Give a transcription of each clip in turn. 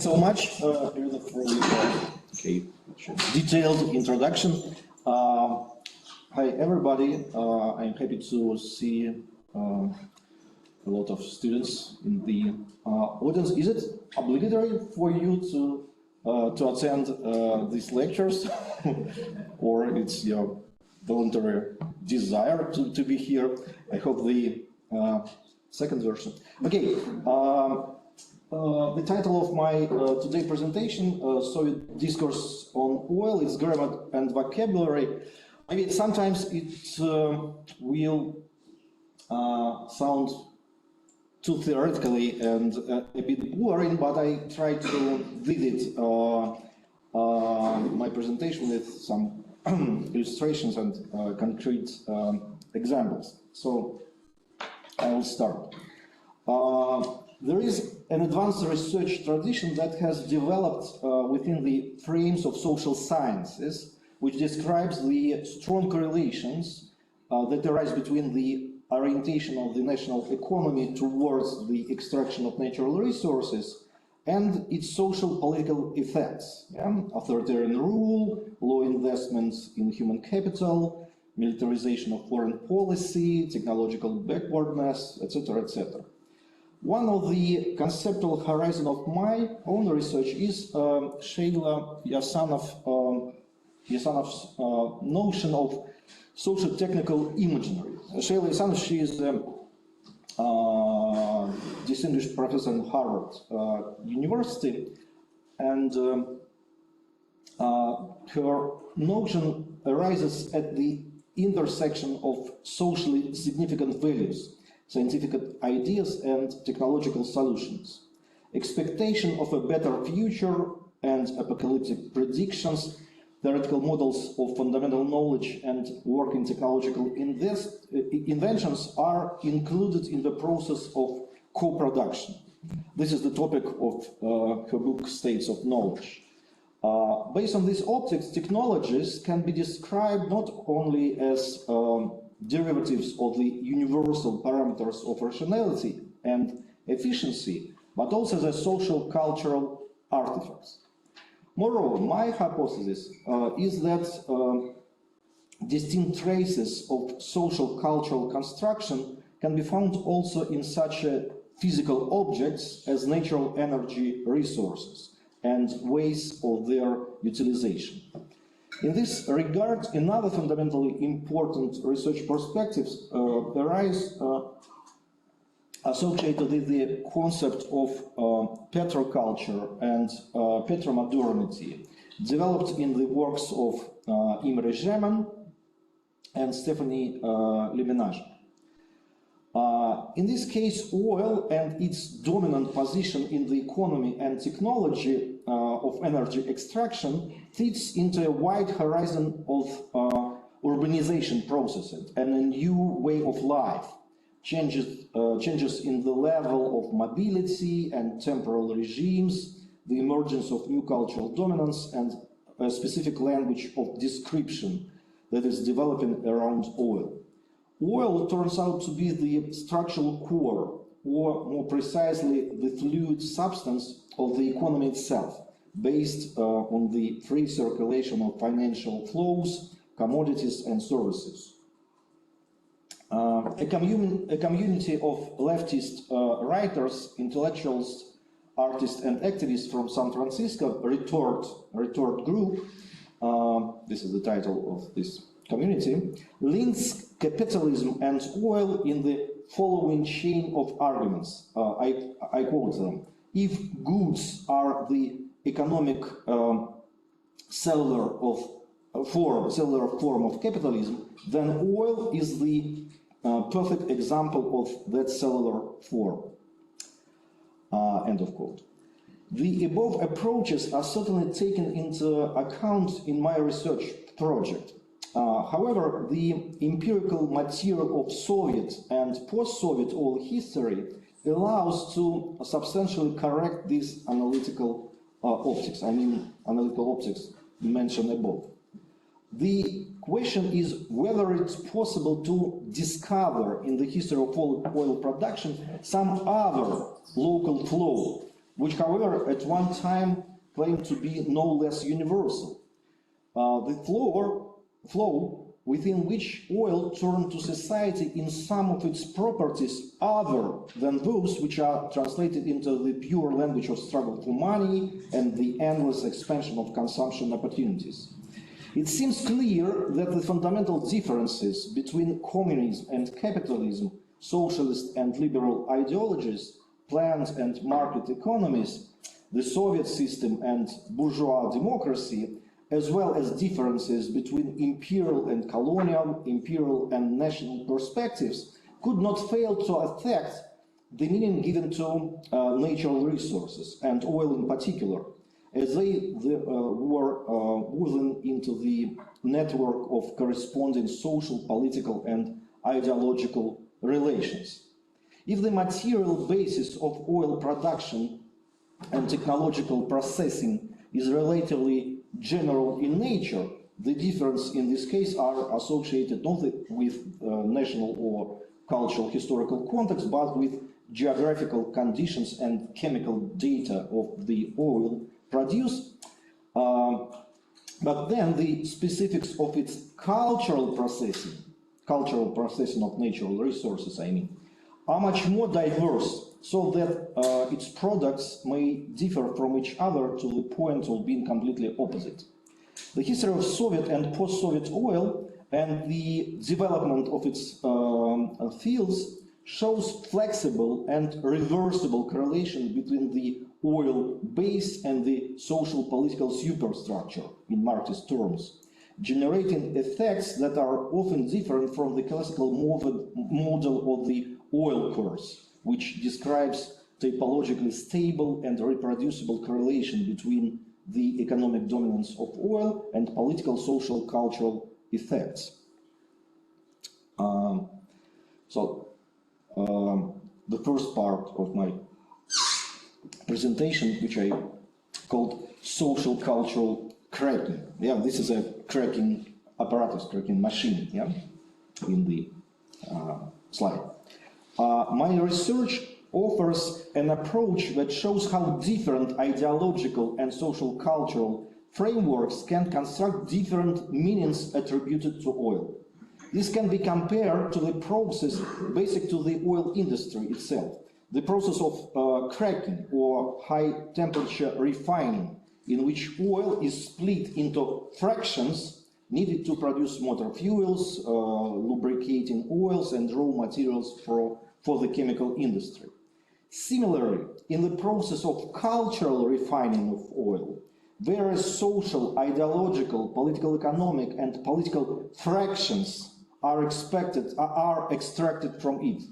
So much for the detailed introduction. Hi everybody, I'm happy to see a lot of students in the audience. Is it obligatory for you to attend these lectures, or it's your voluntary desire to be here? I hope the second version. Okay. The title of my today's presentation, Discourse on Oil, is Grammar and Vocabulary. I mean, sometimes it will sound too theoretically and a bit boring, but I try to visit my presentation with some illustrations and concrete examples. So I will start. There is an advanced research tradition that has developed within the frames of social sciences, which describes the strong correlations that arise between the orientation of the national economy towards the extraction of natural resources and its social political effects. Authoritarian rule, low investments in human capital, militarization of foreign policy, technological backwardness, etc., etc. One of the conceptual horizons of my own research is Sheila Yasanov's notion of socio-technical imaginary. Sheila Yasanov, she is a distinguished professor in Harvard University, and her notion arises at the intersection of socially significant values, scientific ideas and technological solutions, expectation of a better future and apocalyptic predictions, theoretical models of fundamental knowledge and working technological inventions are included in the process of co-production. This is the topic of her book, States of Knowledge. Based on these optics, technologies can be described not only as derivatives of the universal parameters of rationality and efficiency, but also the social cultural artifacts. Moreover, my hypothesis is that distinct traces of social cultural construction can be found also in such physical objects as natural energy resources and ways of their utilization. In this regard, another fundamentally important research perspectives arise associated with the concept of petroculture and petromodernity, developed in the works of Imre Zeman and Stephanie Lemenage. In this case, oil and its dominant position in the economy and technology of energy extraction fits into a wide horizon of urbanization processes and a new way of life, changes in the level of mobility and temporal regimes, the emergence of new cultural dominance, and a specific language of description that is developing around oil. Oil turns out to be the structural core, or more precisely, the fluid substance of the economy itself, based on the free circulation of financial flows, commodities, and services. A community of leftist writers, intellectuals, artists, and activists from San Francisco, Retort Group, this is the title of this community, links capitalism and oil in the following chain of arguments. I quote them. If goods are the economic cellular form of capitalism, then oil is the perfect example of that cellular form. End of quote. The above approaches are certainly taken into account in my research project. However, the empirical material of Soviet and post-Soviet oil history allows to substantially correct these analytical optics. I mean, analytical optics mentioned above. The question is whether it's possible to discover in the history of oil production some other local flow which, however, at one time claimed to be no less universal. The flow within which oil turned to society in some of its properties other than those which are translated into the pure language of struggle for money and the endless expansion of consumption opportunities. It seems clear that the fundamental differences between communism and capitalism, socialist and liberal ideologies, planned and market economies, the Soviet system and bourgeois democracy, as well as differences between imperial and colonial, imperial and national perspectives, could not fail to affect the meaning given to natural resources, and oil in particular, as they were woven into the network of corresponding social, political, and ideological relations. If the material basis of oil production and technological processing is relatively general in nature, the difference in this case are associated not with national or cultural historical context, but with geographical conditions and chemical data of the oil produced. But then the specifics of its cultural processing of natural resources, are much more diverse, so that its products may differ from each other to the point of being completely opposite. The history of Soviet and post-Soviet oil and the development of its fields shows flexible and reversible correlation between the oil base and the social political superstructure, in Marxist terms, generating effects that are often different from the classical model of the oil course, which describes typologically stable and reproducible correlation between the economic dominance of oil and political, social, cultural effects. The first part of my presentation, which I called social cultural cracking. Yeah, this is a cracking apparatus, cracking machine, yeah, in the slide. My research offers an approach that shows how different ideological and social cultural frameworks can construct different meanings attributed to oil. This can be compared to the process basic to the oil industry itself, the process of cracking or high temperature refining, in which oil is split into fractions needed to produce motor fuels, lubricating oils, and raw materials for the chemical industry. Similarly, in the process of cultural refining of oil, various social, ideological, political, economic, and political fractions are extracted from it,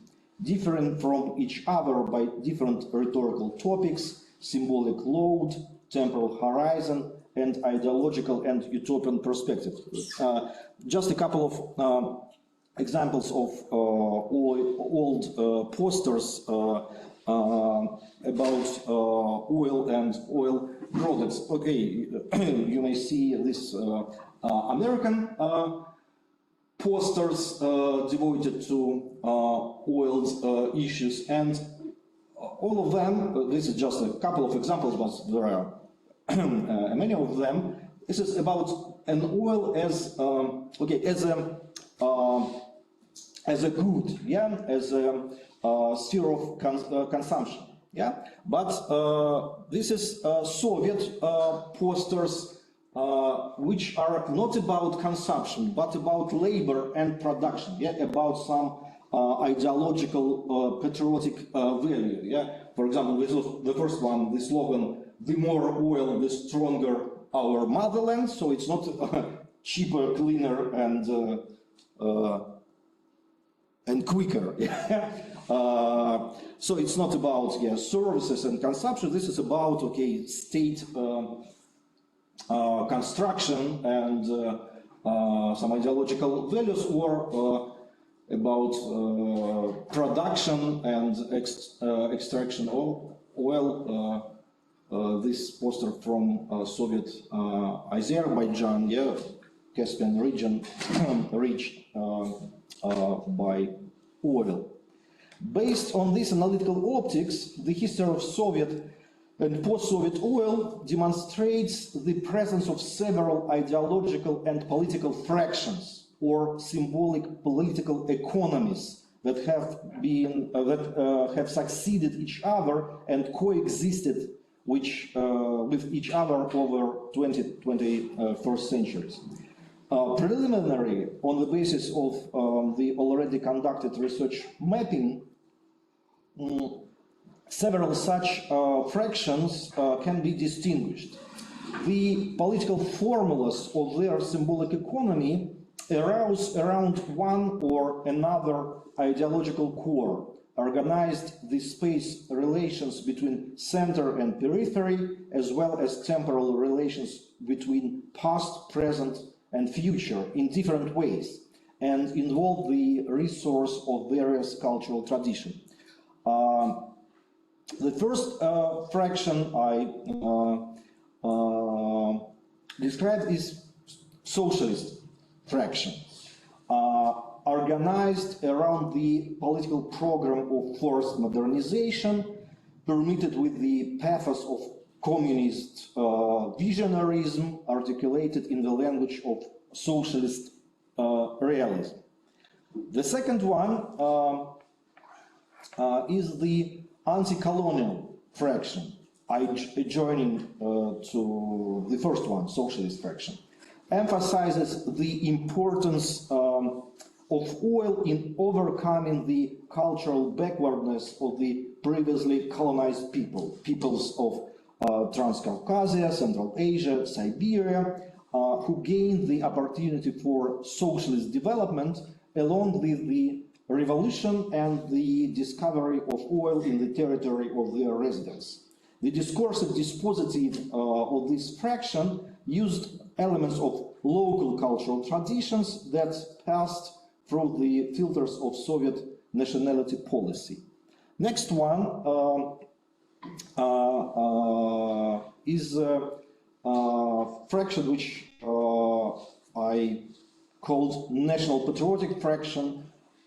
differing from each other by different rhetorical topics, symbolic load, temporal horizon, and ideological and utopian perspective. Just a couple of examples of old posters about oil and oil products. Okay, you may see this American posters devoted to oil issues, and all of them, this is just a couple of examples, but there are many of them. This is about an oil as a good, yeah, as a sphere of consumption, yeah. But this is Soviet posters which are not about consumption, but about labor and production, yeah, about some ideological patriotic value, yeah. For example, this was the first one, the slogan, "The more oil, the stronger our motherland." So it's not cheaper, cleaner, and quicker. Yeah. So it's not about services and consumption. This is about state construction and some ideological values, or about production and extraction of oil. This poster from Soviet Azerbaijan, yeah, Caspian region, reached by oil. Based on this analytical optics, the history of Soviet And post-Soviet oil demonstrates the presence of several ideological and political fractions or symbolic political economies that have succeeded each other and coexisted with each other over 21st centuries. Preliminary, on the basis of the already conducted research mapping, several such fractions can be distinguished. The political formulas of their symbolic economy arouse around one or another ideological core, organized the space relations between center and periphery, as well as temporal relations between past, present, and future in different ways, and involve the resource of various cultural traditions. The first fraction I described is socialist fraction, organized around the political program of forced modernization, permitted with the pathos of communist visionarism, articulated in the language of socialist realism. The second one is the anti-colonial fraction, adjoining to the first one, socialist fraction, emphasizes the importance of oil in overcoming the cultural backwardness of the previously colonized peoples of Transcaucasia, Central Asia, Siberia, who gained the opportunity for socialist development along with the revolution and the discovery of oil in the territory of their residence. The discursive dispositive of this fraction used elements of local cultural traditions that passed through the filters of Soviet nationality policy. Next one is a fraction which I called national patriotic fraction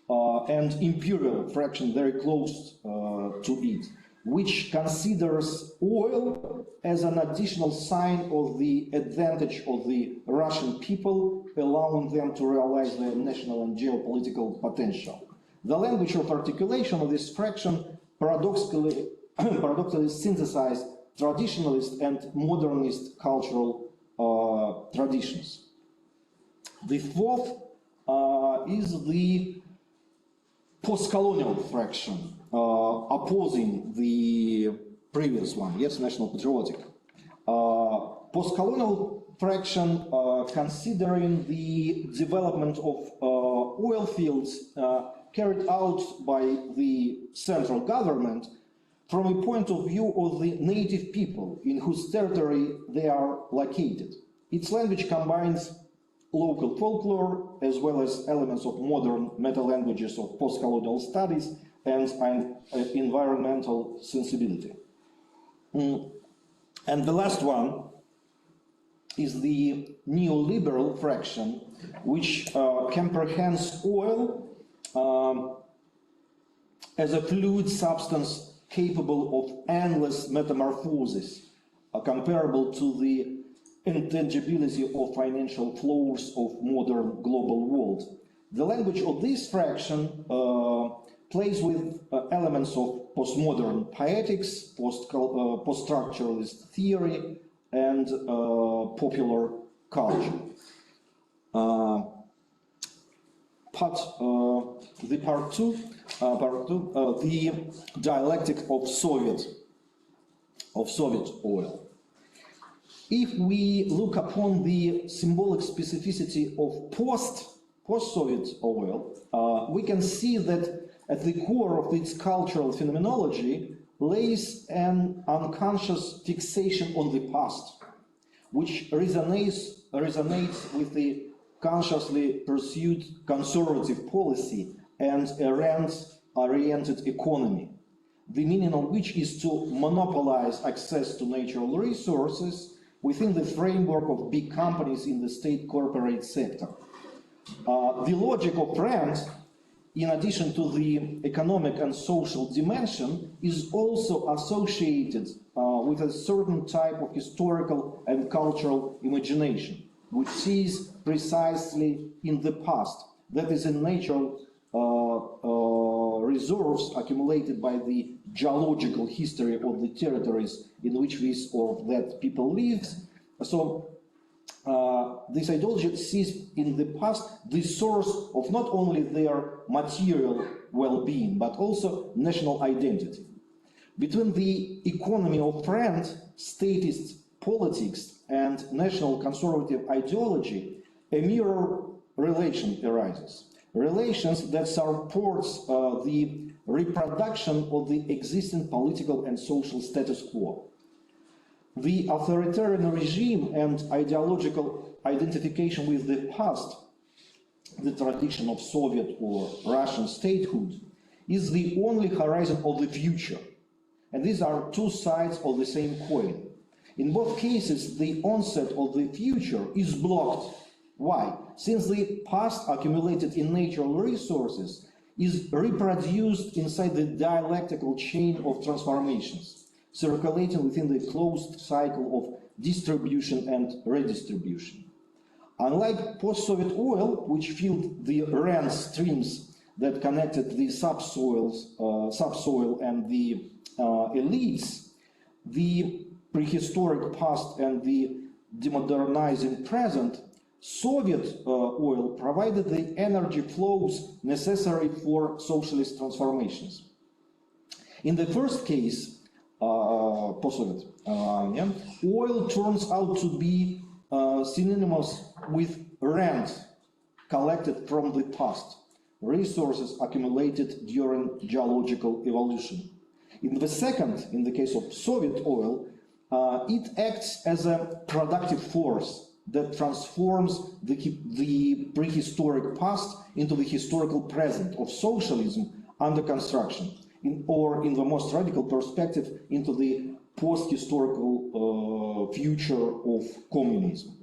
and imperial fraction, very close to it, which considers oil as an additional sign of the advantage of the Russian people, allowing them to realize their national and geopolitical potential. The language of articulation of this fraction paradoxically synthesizes traditionalist and modernist cultural traditions. The fourth is the post-colonial fraction, opposing the previous one, yes, national patriotic. Post-colonial fraction, considering the development of oil fields carried out by the central government from a point of view of the native people in whose territory they are located. Its language combines local folklore as well as elements of modern meta-languages of post-colonial studies and environmental sensibility. And the last one is the neoliberal fraction, which comprehends oil as a fluid substance capable of endless metamorphosis, comparable to the intangibility of financial flows of modern global world. The language of this fraction plays with elements of postmodern poetics, post-structuralist theory, and popular culture. Part two, the dialectic of Soviet oil. If we look upon the symbolic specificity of post-Soviet oil, we can see that at the core of its cultural phenomenology lays an unconscious fixation on the past, which resonates with the consciously pursued conservative policy and a rent-oriented economy, the meaning of which is to monopolize access to natural resources within the framework of big companies in the state corporate sector. The logic of rent, in addition to the economic and social dimension, is also associated with a certain type of historical and cultural imagination, which sees precisely in the past, that is in natural reserves accumulated by the geological history of the territories in which this or that people lives. So this ideology sees in the past the source of not only their material well-being, but also national identity. Between the economy of rent, statist politics, and national conservative ideology, a mirror relation arises. Relations that supports the reproduction of the existing political and social status quo. The authoritarian regime and ideological identification with the past, the tradition of Soviet or Russian statehood, is the only horizon of the future. And these are two sides of the same coin. In both cases, the onset of the future is blocked. Why? Since the past accumulated in natural resources is reproduced inside the dialectical chain of transformations, circulating within the closed cycle of distribution and redistribution. Unlike post-Soviet oil, which filled the rent streams that connected the subsoil and the elites, the prehistoric past and the demodernizing present, Soviet oil provided the energy flows necessary for socialist transformations. In the first case, post-Soviet, oil turns out to be synonymous with rent collected from the past, resources accumulated during geological evolution. In the second, in the case of Soviet oil, it acts as a productive force that transforms the prehistoric past into the historical present of socialism under construction, or in the most radical perspective, into the post-historical future of communism.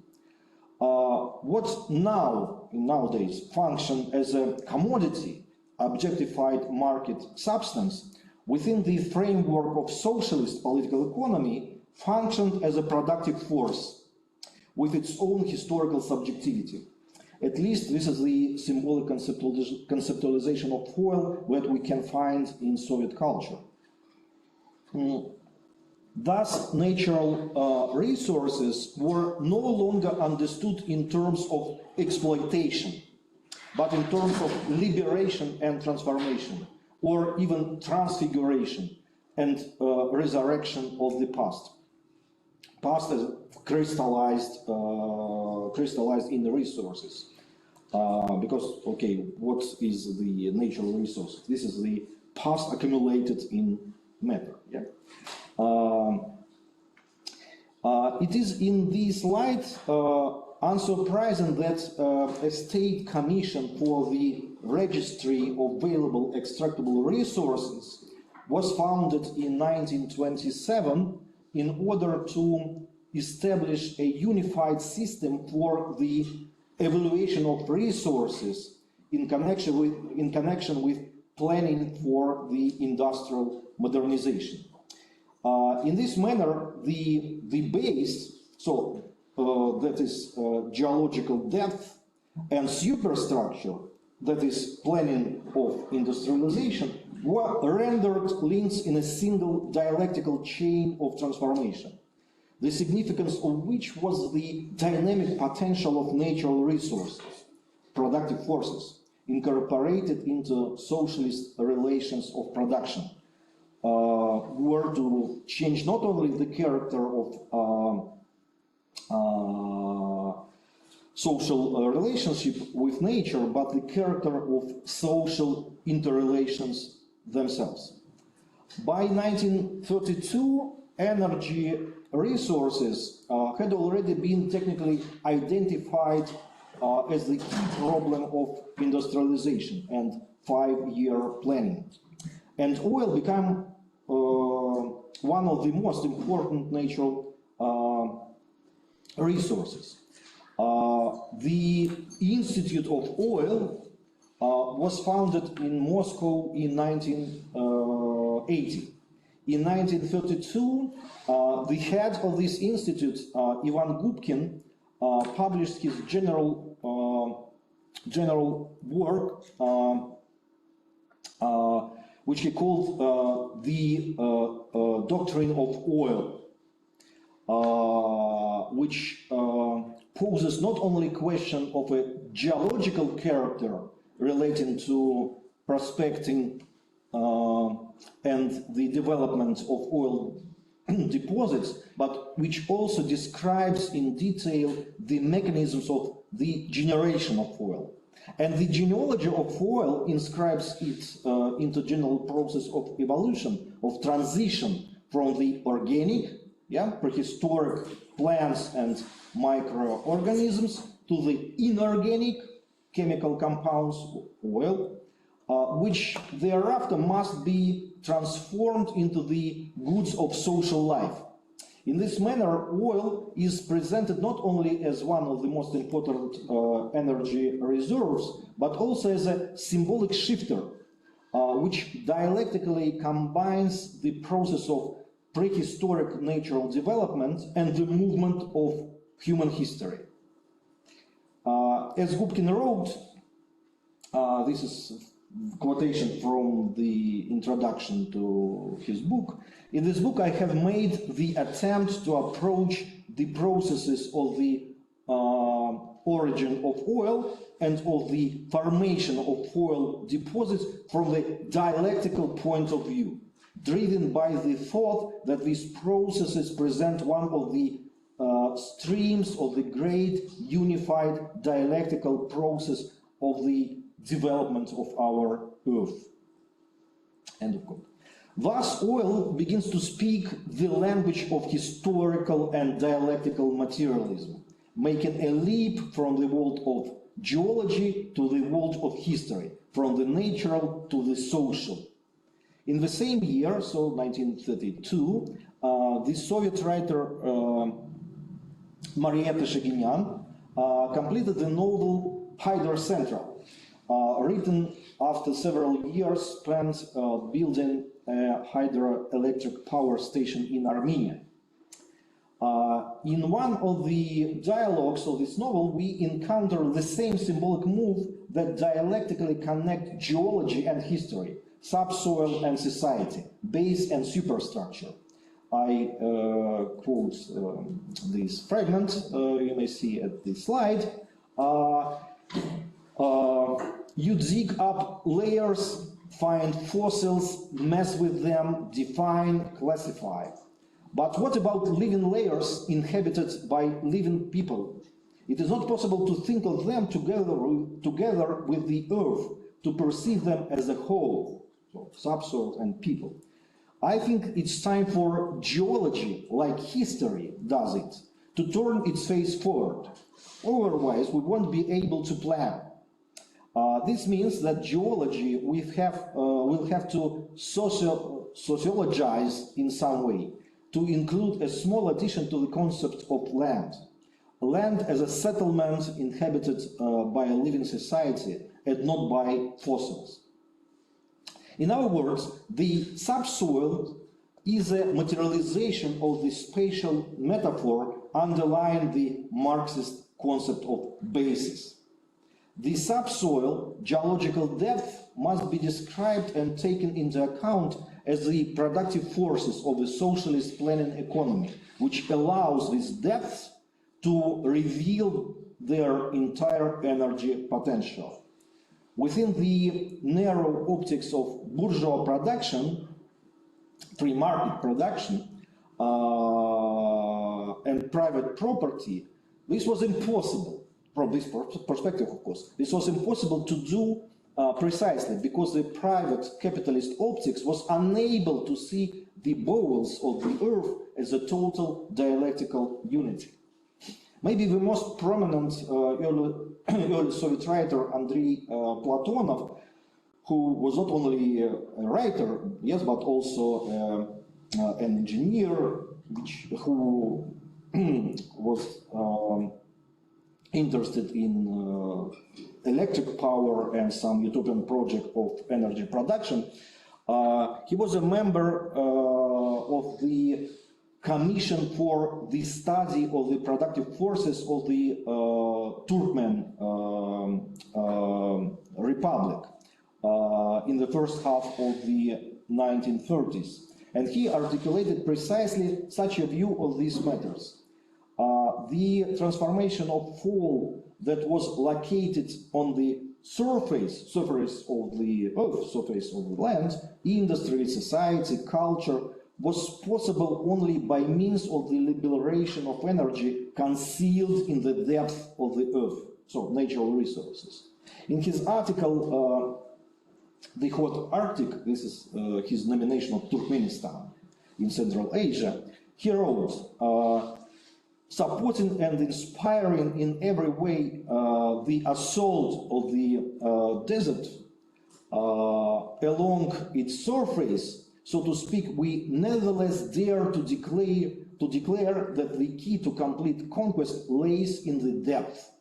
What nowadays function as a commodity, objectified market substance, within the framework of socialist political economy, functioned as a productive force with its own historical subjectivity. At least this is the symbolic conceptualization of oil that we can find in Soviet culture. Thus, natural resources were no longer understood in terms of exploitation, but in terms of liberation and transformation, or even transfiguration and resurrection of the past. Past is crystallized in the resources. Because, okay, what is the natural resource? This is the past accumulated in matter. Yeah? It is in this light unsurprising that a state commission for the registry of available extractable resources was founded in 1927 in order to establish a unified system for the evaluation of resources in connection with planning for the industrial modernization. In this manner, the base, so that is geological depth, and superstructure, that is planning of industrialization, were rendered links in a single dialectical chain of transformation, the significance of which was the dynamic potential of natural resources, productive forces, incorporated into socialist relations of production, were to change not only the character of social relationship with nature, but the character of social interrelations themselves. By 1932, energy resources had already been technically identified as the key problem of industrialization and 5-year planning. And oil became one of the most important natural resources. The Institute of Oil was founded in Moscow in 1980. in 1932, the head of this institute, Ivan Gubkin, published his general work, which he called the Doctrine of Oil, which poses not only a question of a geological character relating to prospecting and the development of oil deposits, but which also describes in detail the mechanisms of the generation of oil. And the genealogy of oil inscribes it into general process of evolution, of transition from the organic, prehistoric plants and microorganisms to the inorganic chemical compounds, oil, which thereafter must be transformed into the goods of social life. In this manner, oil is presented not only as one of the most important energy reserves, but also as a symbolic shifter, which dialectically combines the process of prehistoric natural development and the movement of human history. As Gubkin wrote, this is quotation from the introduction to his book. In this book, I have made the attempt to approach the processes of the origin of oil and of the formation of oil deposits from the dialectical point of view, driven by the thought that these processes present one of the streams of the great unified dialectical process of the development of our Earth. End of quote. Thus, oil begins to speak the language of historical and dialectical materialism, making a leap from the world of geology to the world of history, from the natural to the social. In the same year, so 1932, the Soviet writer Marietta Shaginian completed the novel Hydro Central, written after several years spent building a hydroelectric power station in Armenia. In one of the dialogues of this novel, we encounter the same symbolic move that dialectically connect geology and history, subsoil and society, base and superstructure. I quote this fragment, you may see at the slide. You dig up layers, find fossils, mess with them, define, classify. But what about living layers inhabited by living people? It is not possible to think of them together with the earth, to perceive them as a whole, so subsoil and people. I think it's time for geology, like history does it, to turn its face forward. Otherwise, we won't be able to plan. This means that geology will have to sociologize in some way, to include a small addition to the concept of land. Land as a settlement inhabited by a living society and not by fossils. In other words, the subsoil is a materialization of the spatial metaphor underlying the Marxist concept of basis. The subsoil geological depth must be described and taken into account as the productive forces of a socialist planning economy, which allows these depths to reveal their entire energy potential. Within the narrow optics of bourgeois production, free market production, and private property, this was impossible. From this perspective, of course, this was impossible to do precisely because the private capitalist optics was unable to see the bowels of the earth as a total dialectical unity. Maybe the most prominent early Soviet writer, Andrei Platonov, who was not only a writer, yes, but also an engineer, who was interested in electric power and some utopian project of energy production, He was a member of the Commission for the Study of the Productive Forces of the Turkmen Republic in the first half of the 1930s. And he articulated precisely such a view of these matters. The transformation of fall that was located on the surface of the land, industry, society, culture, was possible only by means of the liberation of energy concealed in the depth of the earth, so natural resources. In his article, The Hot Arctic, this is his nomination of Turkmenistan in Central Asia, he wrote, supporting and inspiring in every way the assault of the desert along its surface, so to speak, we nevertheless dare to declare that the key to complete conquest lays in the depth.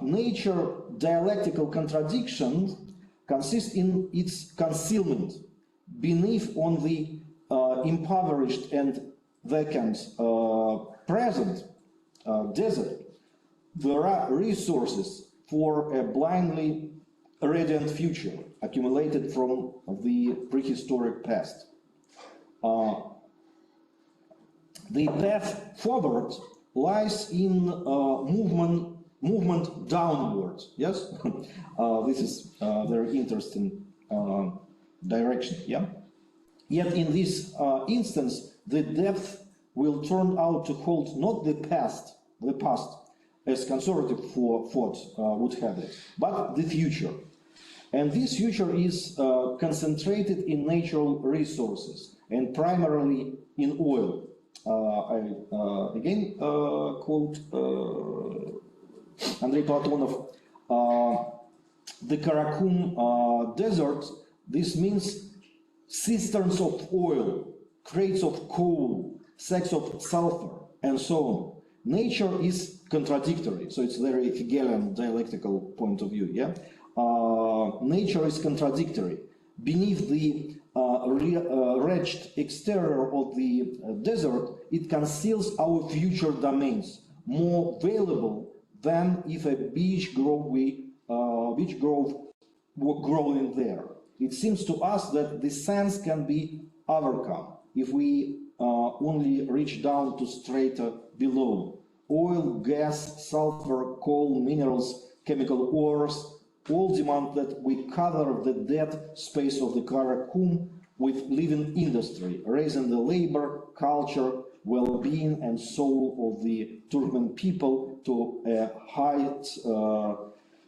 Nature dialectical contradiction consists in its concealment beneath on the impoverished and vacant present desert. There are resources for a blindly radiant future accumulated from the prehistoric past. The path forward lies in movement downward. Yes, this is a very interesting direction. Yeah. Yet in this instance, the depth will turn out to hold not the past, as conservative thought would have it, but the future. And this future is concentrated in natural resources and primarily in oil. I again quote Andrei Platonov, the Karakum desert, this means cisterns of oil, crates of coal, sacks of sulfur, and so on. Nature is contradictory, so it's very Hegelian dialectical point of view, yeah? Nature is contradictory. Beneath the wretched exterior of the desert, it conceals our future domains, more valuable than if a beech grove were growing there. It seems to us that the sense can be overcome if we only reach down to strata below. Oil, gas, sulfur, coal, minerals, chemical ores, all demand that we cover the dead space of the Karakum with living industry, raising the labor, culture, well-being and soul of the Turkmen people to a height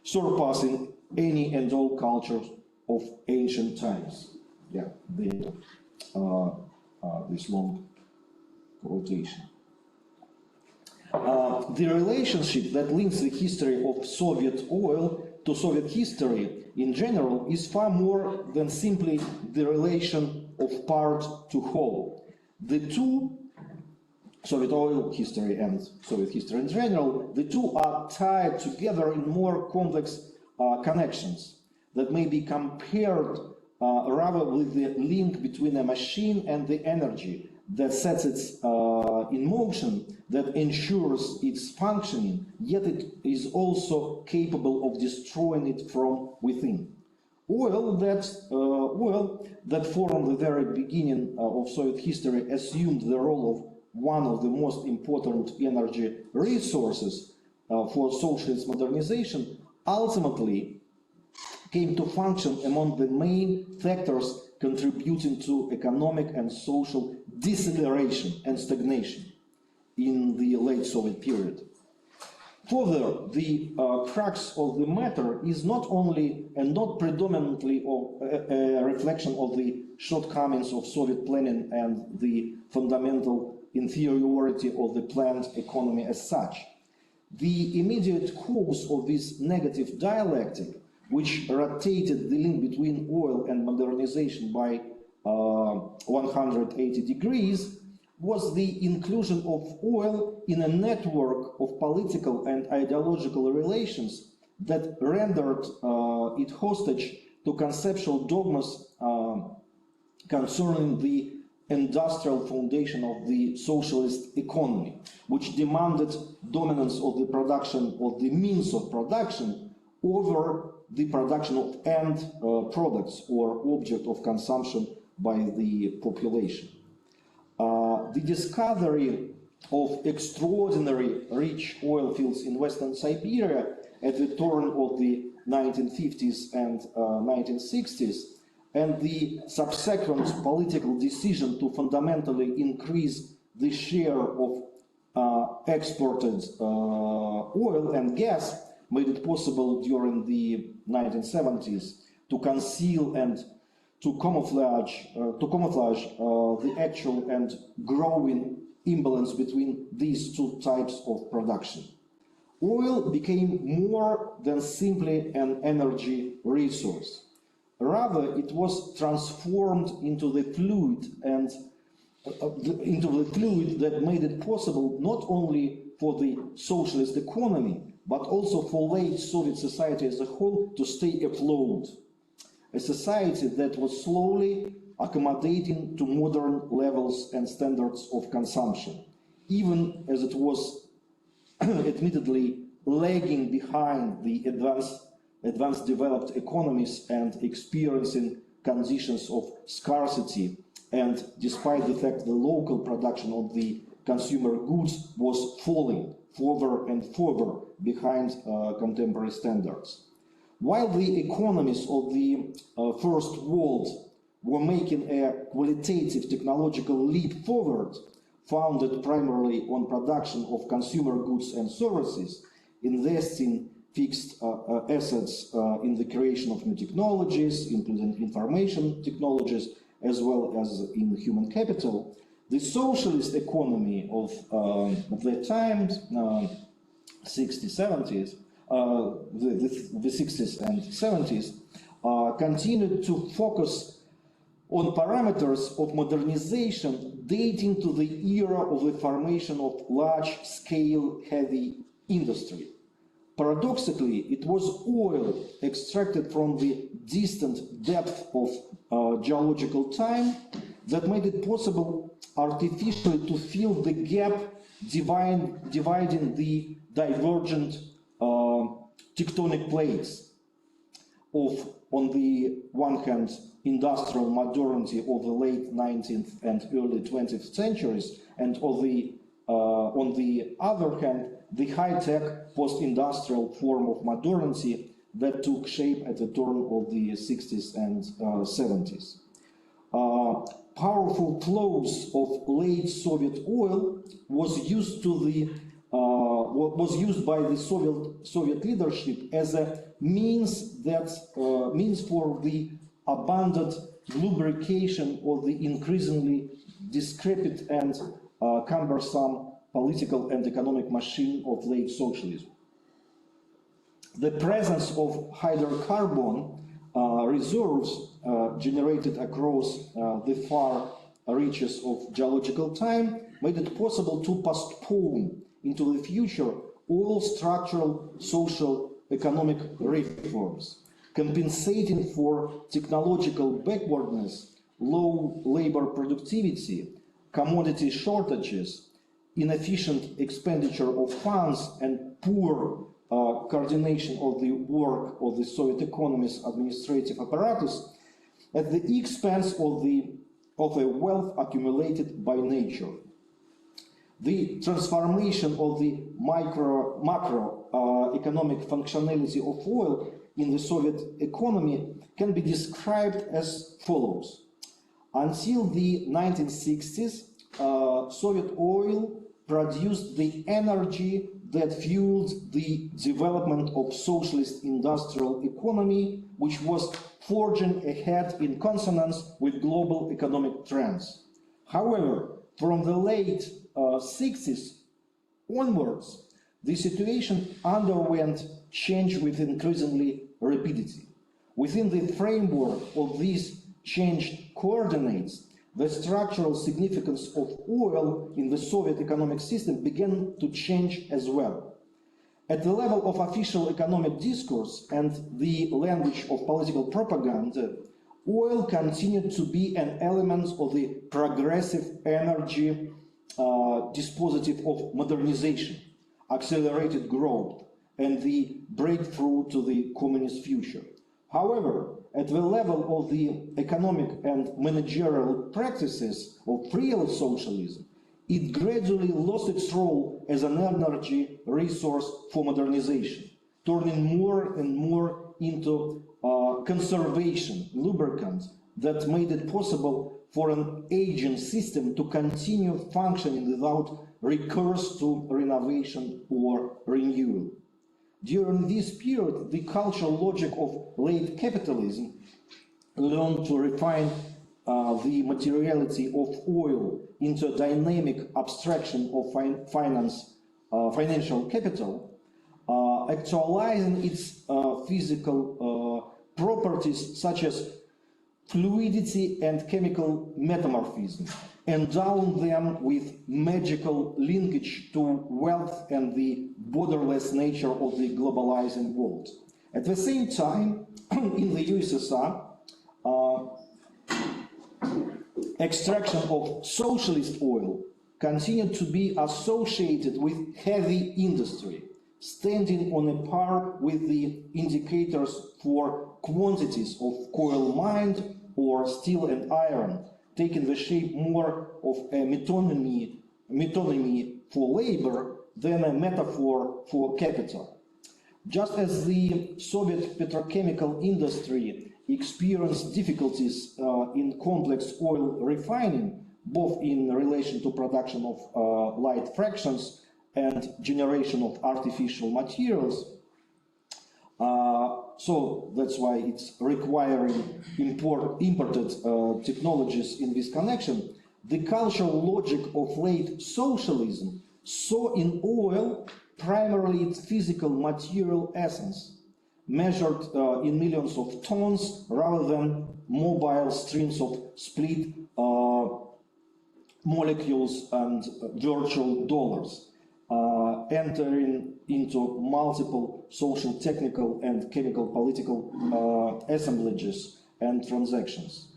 surpassing any and all cultures of ancient times. Yeah, this long quotation. The relationship that links the history of Soviet oil to Soviet history in general is far more than simply the relation of part to whole. The two, Soviet oil history and Soviet history in general, the two are tied together in more complex connections that may be compared rather with the link between a machine and the energy that sets it in motion, that ensures its functioning, yet it is also capable of destroying it from within. Oil that from the very beginning of Soviet history assumed the role of one of the most important energy resources for socialist modernization, ultimately came to function among the main factors contributing to economic and social deceleration and stagnation in the late Soviet period. Further, the crux of the matter is not only and not predominantly a reflection of the shortcomings of Soviet planning and the fundamental inferiority of the planned economy as such. The immediate cause of this negative dialectic, which rotated the link between oil and modernization by 180 degrees, was the inclusion of oil in a network of political and ideological relations that rendered it hostage to conceptual dogmas concerning the industrial foundation of the socialist economy, which demanded dominance of the production of the means of production over the production of end products or object of consumption by the population. The discovery of extraordinary rich oil fields in Western Siberia at the turn of the 1950s and 1960s, and the subsequent political decision to fundamentally increase the share of exported oil and gas made it possible during the 1970s to conceal and to camouflage the actual and growing imbalance between these two types of production. Oil became more than simply an energy resource. Rather, it was transformed into the fluid that made it possible not only for the socialist economy, but also for late Soviet society as a whole to stay afloat. A society that was slowly accommodating to modern levels and standards of consumption, even as it was admittedly lagging behind the advanced developed economies and experiencing conditions of scarcity, and despite the fact the local production of the consumer goods was falling further and further behind contemporary standards. While the economies of the First World were making a qualitative technological leap forward, founded primarily on production of consumer goods and services, investing fixed assets in the creation of new technologies, including information technologies, as well as in human capital, the socialist economy of the times, 60s, 70s, the 60s and 70s, continued to focus on parameters of modernization dating to the era of the formation of large-scale heavy industry. Paradoxically, it was oil extracted from the distant depth of geological time that made it possible artificially to fill the gap dividing the divergent tectonic plates of, on the one hand, industrial modernity of the late 19th and early 20th centuries, and on the other hand, the high-tech post-industrial form of modernity that took shape at the turn of the 60s and 70s. Powerful flows of late Soviet oil was used by the Soviet leadership as a means for the abundant lubrication of the increasingly decrepit and cumbersome political and economic machine of late socialism. The presence of hydrocarbon reserves generated across the far reaches of geological time made it possible to postpone into the future all structural social economic reforms, compensating for technological backwardness, low labor productivity, commodity shortages, inefficient expenditure of funds, and poor coordination of the work of the Soviet economy's administrative apparatus at the expense of a wealth accumulated by nature. The transformation of the macro economic functionality of oil in the Soviet economy can be described as follows. Until the 1960s, Soviet oil produced the energy that fueled the development of socialist industrial economy, which was forging ahead in consonance with global economic trends. However, from the late 60s onwards, the situation underwent change with increasingly rapidity. Within the framework of these changed coordinates, the structural significance of oil in the Soviet economic system began to change as well. At the level of official economic discourse and the language of political propaganda, oil continued to be an element of the progressive energy dispositive of modernization, accelerated growth, and the breakthrough to the communist future. However, at the level of the economic and managerial practices of real socialism, it gradually lost its role as an energy resource for modernization, turning more and more into conservation lubricant that made it possible for an aging system to continue functioning without recourse to renovation or renewal. During this period, the cultural logic of late capitalism learned to refine the materiality of oil into a dynamic abstraction of financial capital, actualizing its physical properties such as fluidity and chemical metamorphism, endowing them with magical linkage to wealth and the borderless nature of the globalizing world. At the same time, in the USSR, extraction of socialist oil continued to be associated with heavy industry, standing on a par with the indicators for quantities of coal mined or steel and iron, taking the shape more of a metonymy for labor than a metaphor for capital. Just as the Soviet petrochemical industry experienced difficulties in complex oil refining, both in relation to production of light fractions and generation of artificial materials, so that's why it's requiring imported technologies in this connection. The cultural logic of late socialism saw in oil primarily its physical material essence, measured in millions of tons rather than mobile streams of split molecules and virtual dollars, entering into multiple social, technical, and chemical political assemblages and transactions.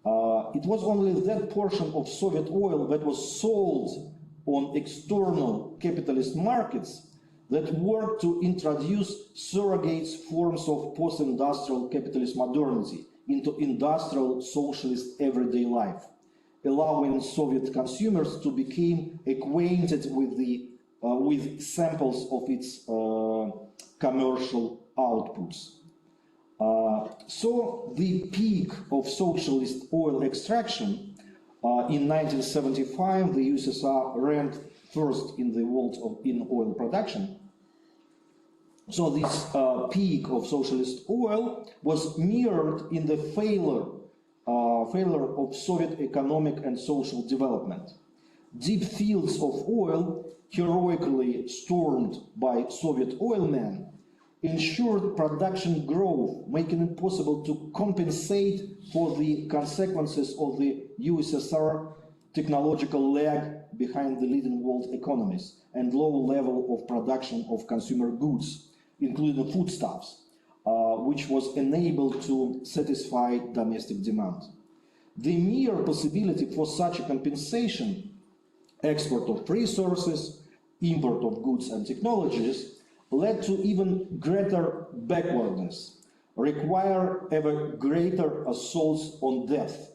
It was only that portion of Soviet oil that was sold on external capitalist markets that worked to introduce surrogates forms of post-industrial capitalist modernity into industrial socialist everyday life, allowing Soviet consumers to become acquainted with samples of its commercial outputs. So the peak of socialist oil extraction in 1975, the USSR ranked first in the world in oil production. So this peak of socialist oil was mirrored in the failure of Soviet economic and social development. Deep fields of oil, heroically stormed by Soviet oilmen, ensured production growth, making it possible to compensate for the consequences of the USSR technological lag behind the leading world economies and low level of production of consumer goods, including foodstuffs, which was enabled to satisfy domestic demand. The mere possibility for such a compensation, export of resources, import of goods and technologies, led to even greater backwardness, require ever greater assaults on depth,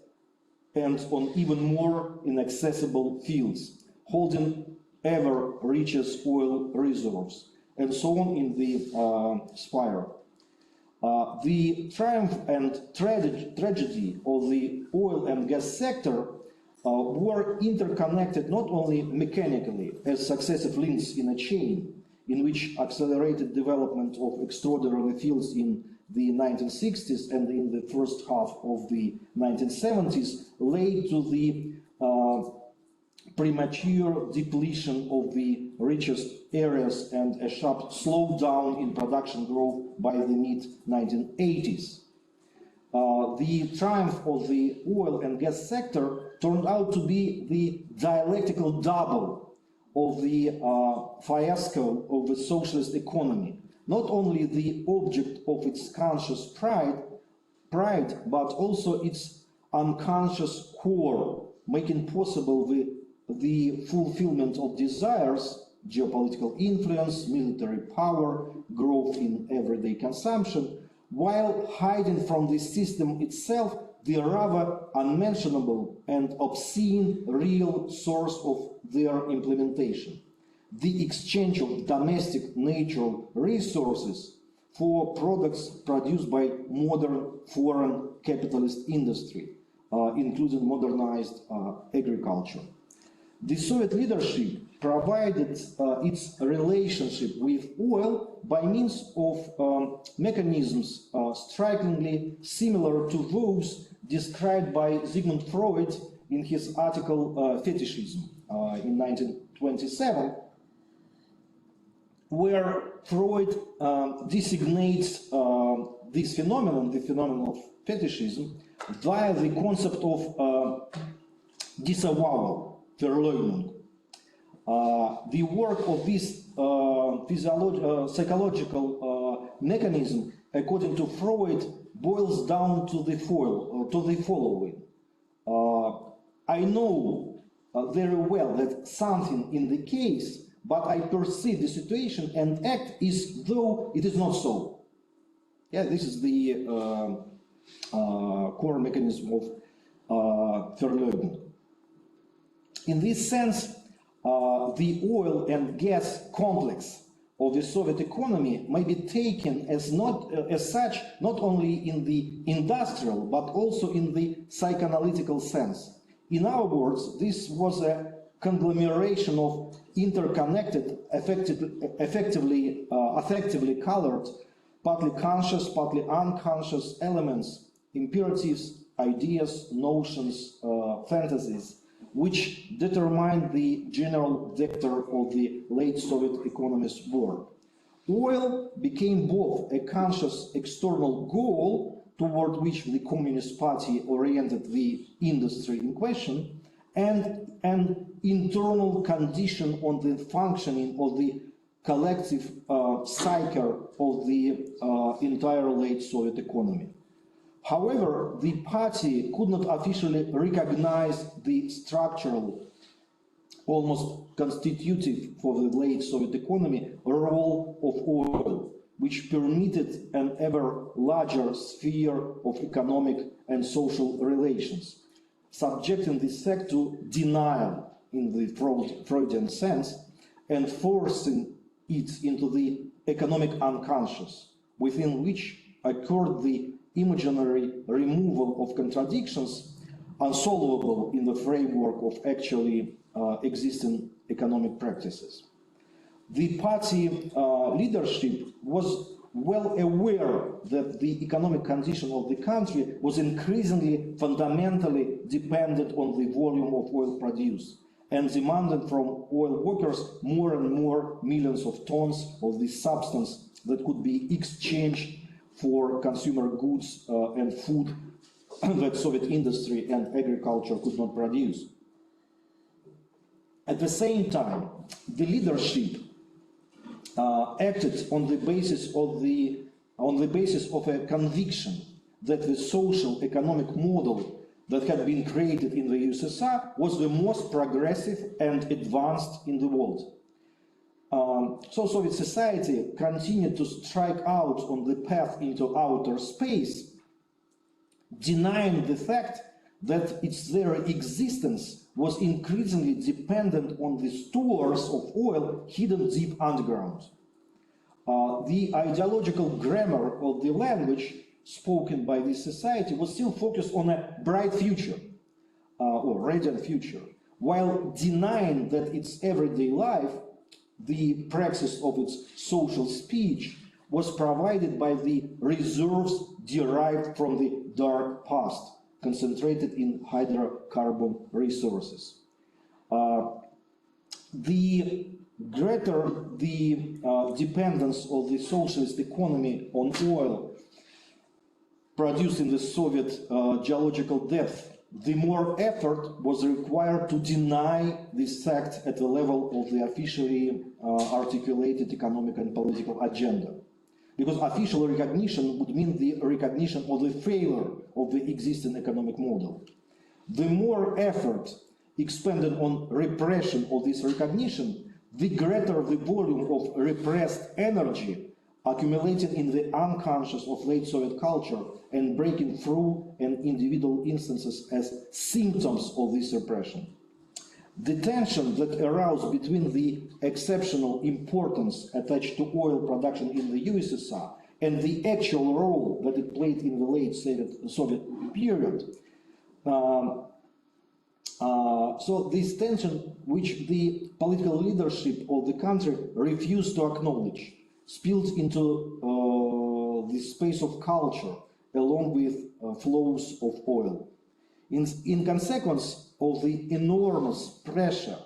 and on even more inaccessible fields, holding ever richest oil reserves, and so on in the spiral. The triumph and tragedy of the oil and gas sector were interconnected not only mechanically as successive links in a chain, in which accelerated development of extraordinary fields in the 1960s and in the first half of the 1970s led to the premature depletion of the richest areas and a sharp slowdown in production growth by the mid-1980s. The triumph of the oil and gas sector turned out to be the dialectical double of the fiasco of the socialist economy, not only the object of its conscious pride, but also its unconscious core, making possible the fulfillment of desires, geopolitical influence, military power, growth in everyday consumption, while hiding from the system itself the rather unmentionable and obscene real source of their implementation: the exchange of domestic natural resources for products produced by modern foreign capitalist industry, including modernized agriculture. The Soviet leadership provided its relationship with oil by means of mechanisms strikingly similar to those described by Sigmund Freud in his article Fetishism in 1927, where Freud designates this phenomenon, the phenomenon of fetishism, via the concept of disavowal, Verleugnung. The work of this psychological mechanism, according to Freud, boils down to the following. I know very well that something in the case, but I perceive the situation and act as though it is not so. Yeah, this is the core mechanism of Verleugnung. In this sense, the oil and gas complex of the Soviet economy may be taken as such not only in the industrial but also in the psychoanalytical sense. In other words, this was a conglomeration of interconnected, affectively colored, partly conscious, partly unconscious elements, imperatives, ideas, notions, fantasies, which determined the general vector of the late Soviet economist work. Oil became both a conscious external goal toward which the Communist Party oriented the industry in question, and an internal condition on the functioning of the collective psyche of the entire late Soviet economy. However, the party could not officially recognize the structural, almost constitutive for the late Soviet economy, role of oil, which permitted an ever larger sphere of economic and social relations, subjecting this fact to denial in the Freudian sense and forcing it into the economic unconscious, within which occurred the imaginary removal of contradictions unsolvable in the framework of actually existing economic practices. The party leadership was well aware that the economic condition of the country was increasingly fundamentally dependent on the volume of oil produced, and demanded from oil workers more and more millions of tons of this substance that could be exchanged for consumer goods and food that Soviet industry and agriculture could not produce. At the same time, the leadership acted on the basis of a conviction that the social economic model that had been created in the USSR was the most progressive and advanced in the world. So Soviet society continued to strike out on the path into outer space, denying the fact that its very existence was increasingly dependent on the stores of oil hidden deep underground. The ideological grammar of the language spoken by this society was still focused on a bright future, or radiant future, while denying that its everyday life, the praxis of its social speech, was provided by the reserves derived from the dark past, concentrated in hydrocarbon resources. The greater the dependence of the socialist economy on oil produced in the Soviet geological depth, the more effort was required to deny this fact at the level of the officially articulated economic and political agenda. Because official recognition would mean the recognition of the failure of the existing economic model. The more effort expended on repression of this recognition, the greater the volume of repressed energy accumulating in the unconscious of late Soviet culture and breaking through in individual instances as symptoms of this repression. The tension that arose between the exceptional importance attached to oil production in the USSR and the actual role that it played in the late Soviet period. So this tension, which the political leadership of the country refused to acknowledge, spilled into the space of culture along with flows of oil. In consequence of the enormous pressure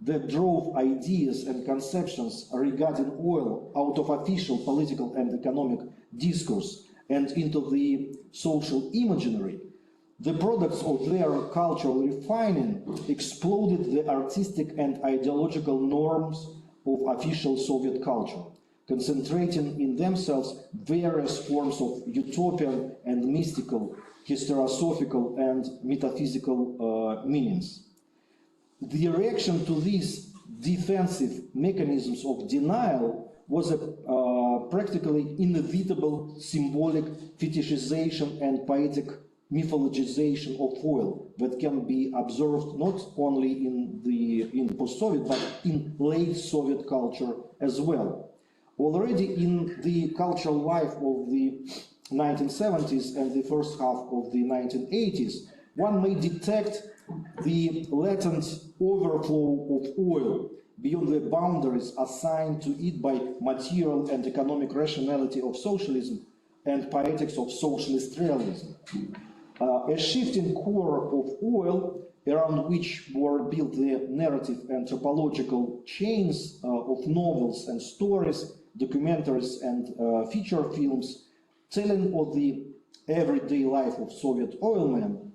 that drove ideas and conceptions regarding oil out of official political and economic discourse and into the social imaginary, the products of their cultural refining exploded the artistic and ideological norms of official Soviet culture, concentrating in themselves various forms of utopian and mystical, historiosophical and metaphysical meanings. The reaction to these defensive mechanisms of denial was a practically inevitable symbolic fetishization and poetic mythologization of oil that can be observed not only in post-Soviet but in late Soviet culture as well. Already in the cultural life of the 1970s and the first half of the 1980s, one may detect the latent overflow of oil beyond the boundaries assigned to it by material and economic rationality of socialism and poetics of socialist realism. A shifting core of oil around which were built the narrative and topological chains of novels and stories, documentaries and feature films telling of the everyday life of Soviet oilmen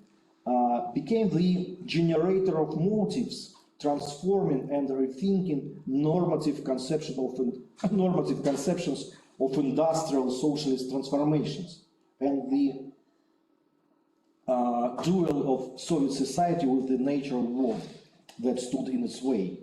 became the generator of motives, transforming and rethinking normative conceptions of industrial socialist transformations and the duel of Soviet society with the natural world that stood in its way.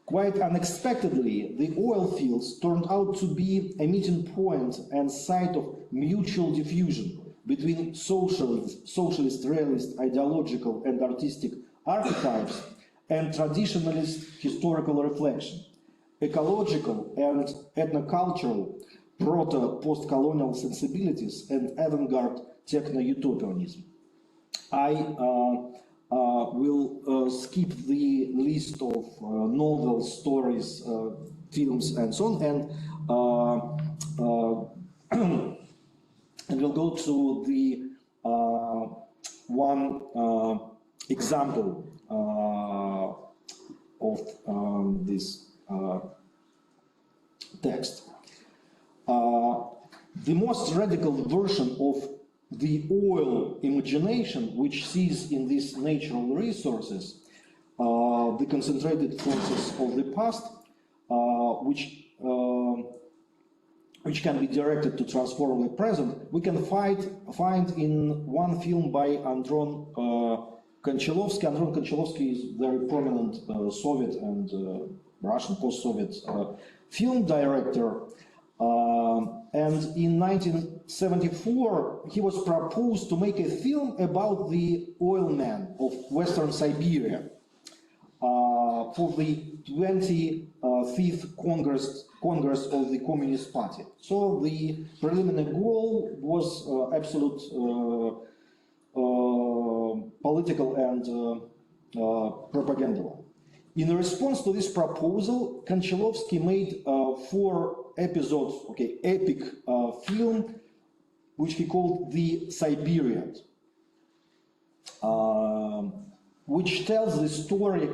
Quite unexpectedly, the oil fields turned out to be a meeting point and site of mutual diffusion between socialist, realist, ideological and artistic archetypes and traditionalist historical reflection, ecological and ethnocultural proto-post-colonial sensibilities and avant-garde techno-utopianism. I will skip the list of novels, stories, films, and so on, and we'll go to the one example of this text. The most radical version of the oil imagination, which sees in these natural resources the concentrated forces of the past, which can be directed to transform the present, we can find in one film by Andron Konchalovsky. Andron Konchalovsky is a very prominent Soviet and Russian post-Soviet film director. And in 1974, he was proposed to make a film about the oilman of Western Siberia for the 25th Congress of the Communist Party. So the preliminary goal was absolute political and propaganda one. In response to this proposal, Konchalovsky made 4 episodes, epic film, which he called The Siberian, which tells the story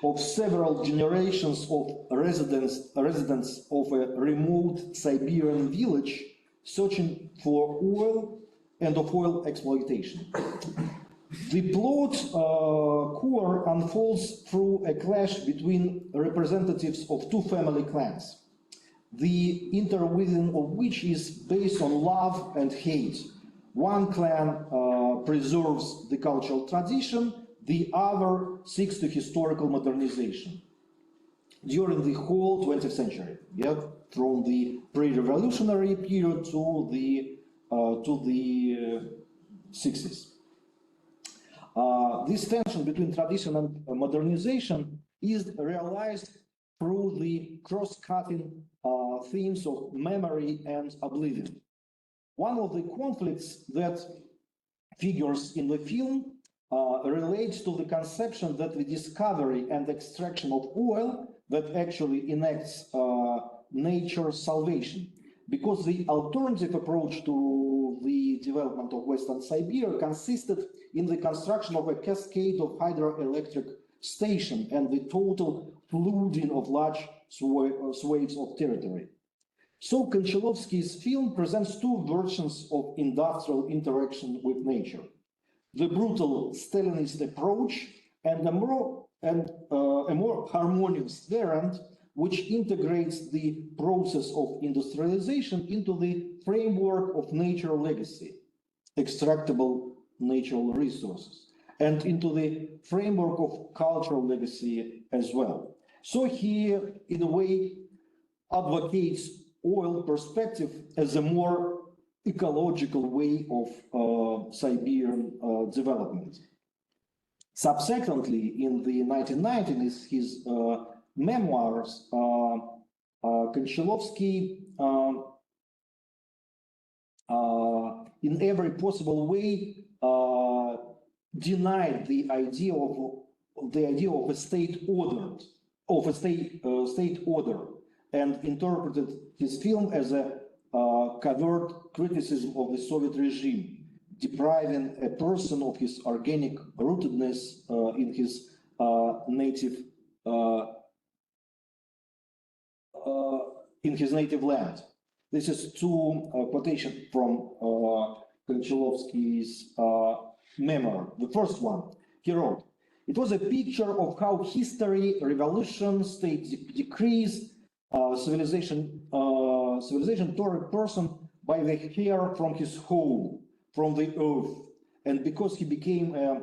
of several generations of residents of a remote Siberian village searching for oil and of oil exploitation. The plot core unfolds through a clash between representatives of two family clans, the interweaving of which is based on love and hate. One clan preserves the cultural tradition, the other seeks to historical modernization. During the whole 20th century, yeah, from the pre-revolutionary period to the 60s. This tension between tradition and modernization is realized through the cross-cutting themes of memory and oblivion. One of the conflicts that figures in the film relates to the conception that the discovery and extraction of oil that actually enacts nature's salvation, because the alternative approach to the development of Western Siberia consisted in the construction of a cascade of hydroelectric station and the total flooding of large swathes of territory. So Konchalovsky's film presents two versions of industrial interaction with nature: the brutal Stalinist approach and a more harmonious variant, which integrates the process of industrialization into the framework of nature legacy, extractable natural resources, and into the framework of cultural legacy as well. So he, in a way, advocates oil perspective as a more ecological way of Siberian development. Subsequently, in the 1990s, his memoirs, Konchalovsky, in every possible way, denied the idea of a state order, and interpreted his film as a covert criticism of the Soviet regime, depriving a person of his organic rootedness in his native land. This is two quotations from Konchalovsky's memoir. The first one, he wrote, "It was a picture of how history, revolution, state decrees, civilization tore a person by the hair from his home, from the earth, and because he became a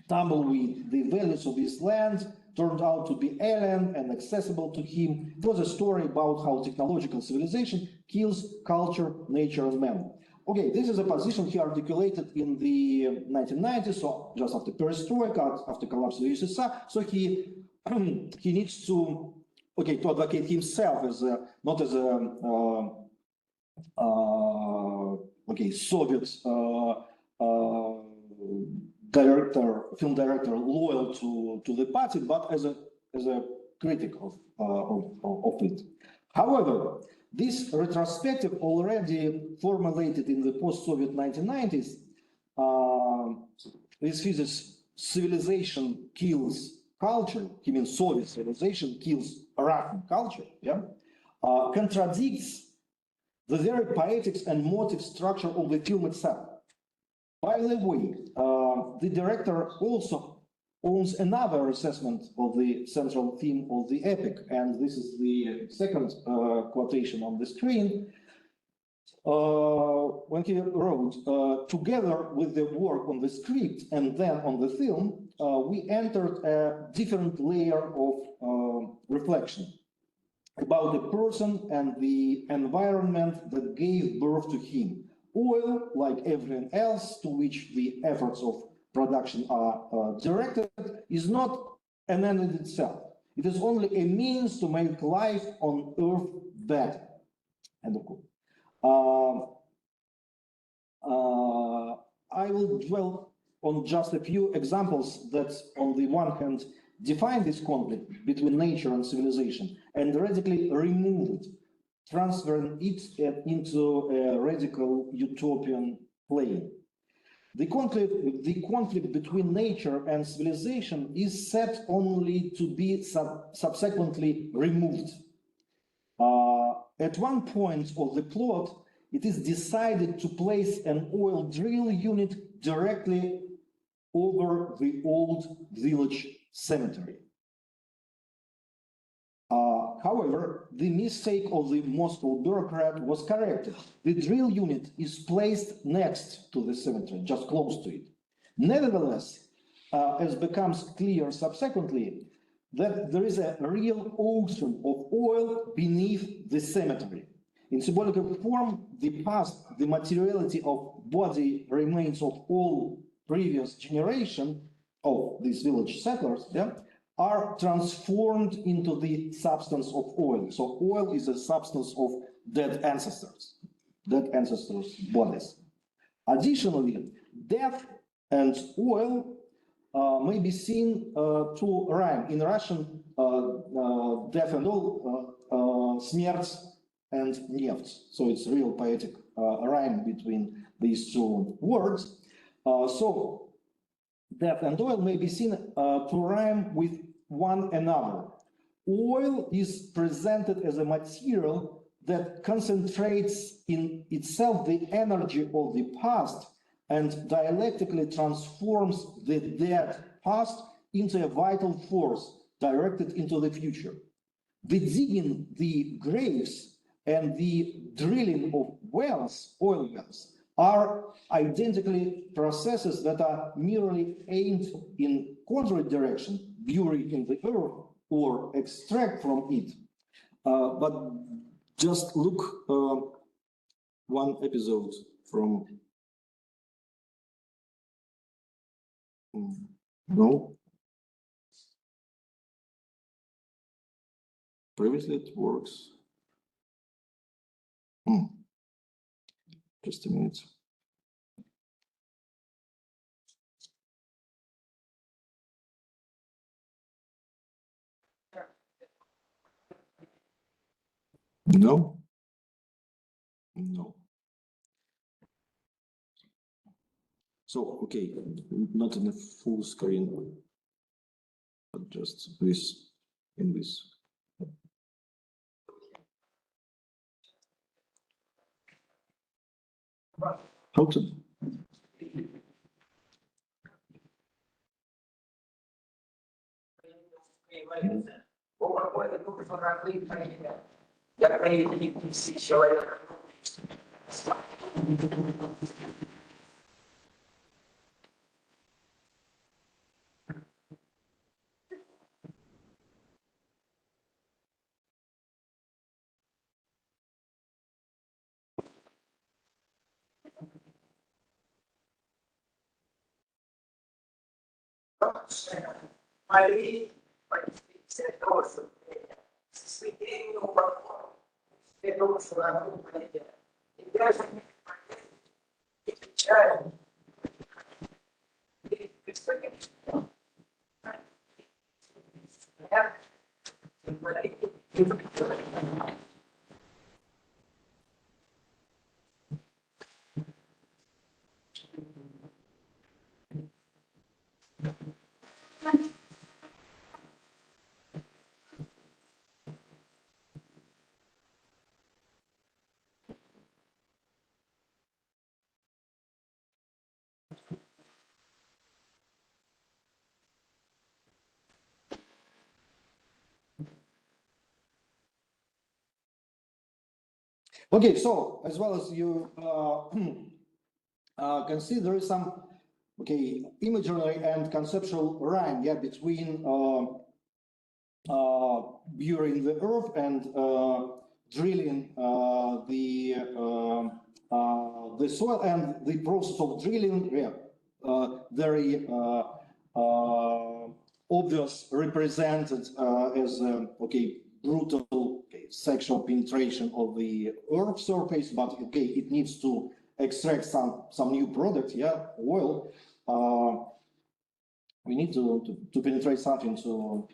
tumbleweed, the values of his land turned out to be alien and accessible to him. It was a story about how technological civilization kills culture, nature, and man." Okay, this is a position he articulated in the 1990s, so just after perestroika, after collapse of the USSR. So he needs to advocate himself as not as a Soviet film director loyal to the party, but as a critic of it. However, this retrospective, already formulated in the post-Soviet 1990s, this thesis, civilization kills culture, he means Soviet civilization kills Russian culture, yeah, contradicts the very poetics and motive structure of the film itself. By the way, the director also owns another assessment of the central theme of the epic, and this is the second quotation on the screen, when he wrote, "Together with the work on the script and then on the film, we entered a different layer of reflection about the person and the environment that gave birth to him. Oil, like everything else to which the efforts of production are directed, is not an end in itself. It is only a means to make life on Earth better." End of quote. I will dwell on just a few examples that, on the one hand, define this conflict between nature and civilization and radically remove it, transferring it into a radical utopian plane. The conflict between nature and civilization is set only to be subsequently removed. At one point of the plot, it is decided to place an oil drill unit directly over the old village cemetery. However, the mistake of the Moscow bureaucrat was corrected. The drill unit is placed next to the cemetery, just close to it. Nevertheless, as becomes clear subsequently, that there is a real ocean of oil beneath the cemetery. In symbolic form, the past, the materiality of body remains of all previous generation of these village settlers, yeah, are transformed into the substance of oil. So oil is a substance of dead ancestors' bodies. Additionally, death and oil may be seen to rhyme. In Russian, death and oil, смерть and нефть. So it's a real poetic rhyme between these two words. So death and oil may be seen to rhyme with one another. Oil is presented as a material that concentrates in itself the energy of the past and dialectically transforms the dead past into a vital force directed into the future. The digging the graves and the drilling of wells, oil wells, are identically processes that are merely aimed in contrary direction, bury in the earth or extract from it. But just look one episode from no. Previously it works. Just a minute. No. No. So, okay, not in a full screen, but just this, in this. How to? Okay, so as well as you can see, there is some imagery and conceptual rhyme, yeah, between burying the earth and drilling the soil, and the process of drilling, yeah, very obvious, represented as brutal sexual penetration of the earth surface, but it needs to extract some new product, yeah, oil. We need to penetrate something to